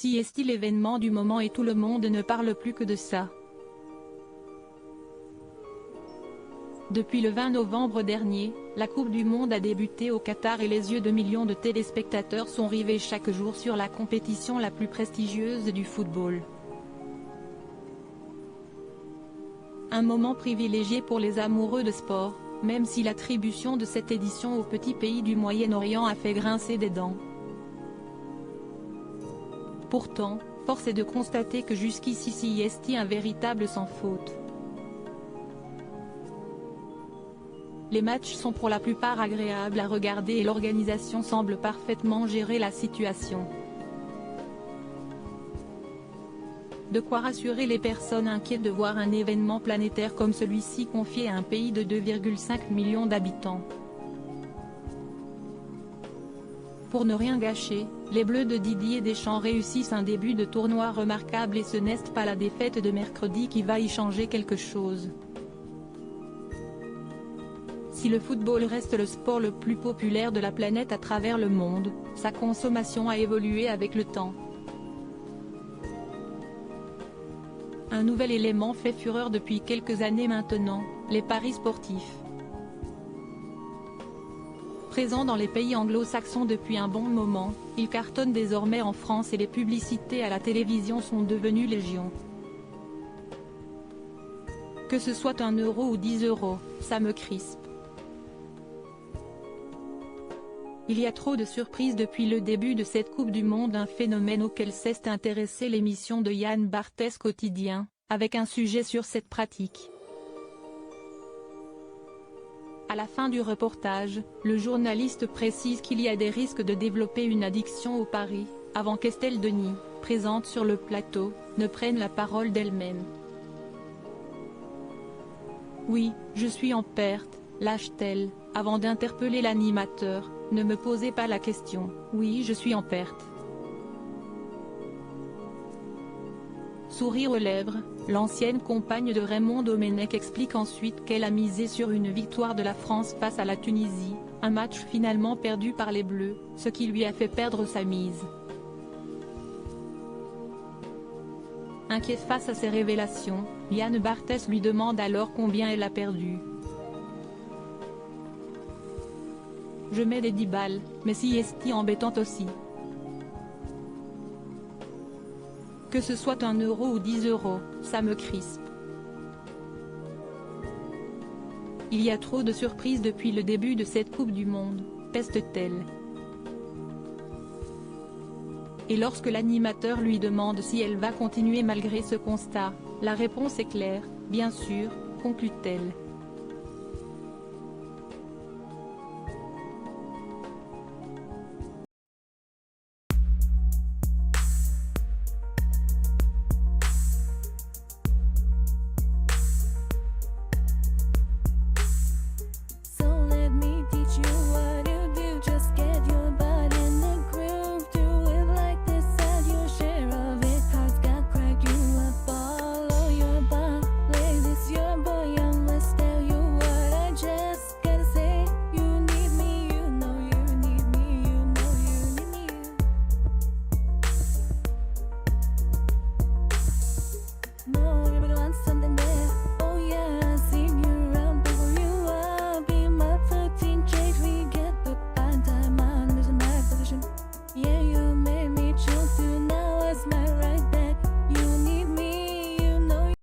Si est-il l'événement du moment et tout le monde ne parle plus que de ça. Depuis le 20 novembre dernier, la Coupe du Monde a débuté au Qatar et les yeux de millions de téléspectateurs sont rivés chaque jour sur la compétition la plus prestigieuse du football. Un moment privilégié pour les amoureux de sport, même si l'attribution de cette édition au petit pays du Moyen-Orient a fait grincer des dents. Pourtant, force est de constater que jusqu'ici c'est un véritable sans faute. Les matchs sont pour la plupart agréables à regarder et l'organisation semble parfaitement gérer la situation. De quoi rassurer les personnes inquiètes de voir un événement planétaire comme celui-ci confié à un pays de 2,5 millions d'habitants. Pour ne rien gâcher, les Bleus de Didier Deschamps réussissent un début de tournoi remarquable et ce n'est pas la défaite de mercredi qui va y changer quelque chose. Si le football reste le sport le plus populaire de la planète à travers le monde, sa consommation a évolué avec le temps. Un nouvel élément fait fureur depuis quelques années maintenant, les paris sportifs. Présents dans les pays anglo-saxons depuis un bon moment, ils cartonnent désormais en France et les publicités à la télévision sont devenues légion. Que ce soit 1 euro ou 10 euros, ça me crispe. Il y a trop de surprises depuis le début de cette Coupe du Monde, un phénomène auquel s'est intéressée l'émission de Yann Barthès Quotidien, avec un sujet sur cette pratique. À la fin du reportage, le journaliste précise qu'il y a des risques de développer une addiction au pari, avant qu'Estelle Denis, présente sur le plateau, ne prenne la parole d'elle-même. Oui, je suis en perte, lâche-t-elle, avant d'interpeller l'animateur, ne me posez pas la question, oui je suis en perte. Sourire aux lèvres, l'ancienne compagne de Raymond Domenech explique ensuite qu'elle a misé sur une victoire de la France face à la Tunisie, un match finalement perdu par les Bleus, ce qui lui a fait perdre sa mise. Inquiet face à ces révélations, Yann Barthès lui demande alors combien elle a perdu. Je mets des 10 balles, mais si est embêtante aussi. Que ce soit 1 euro ou 10 euros, ça me crispe. Il y a trop de surprises depuis le début de cette Coupe du Monde, peste-t-elle. Et lorsque l'animateur lui demande si elle va continuer malgré ce constat, la réponse est claire, bien sûr, conclut-elle.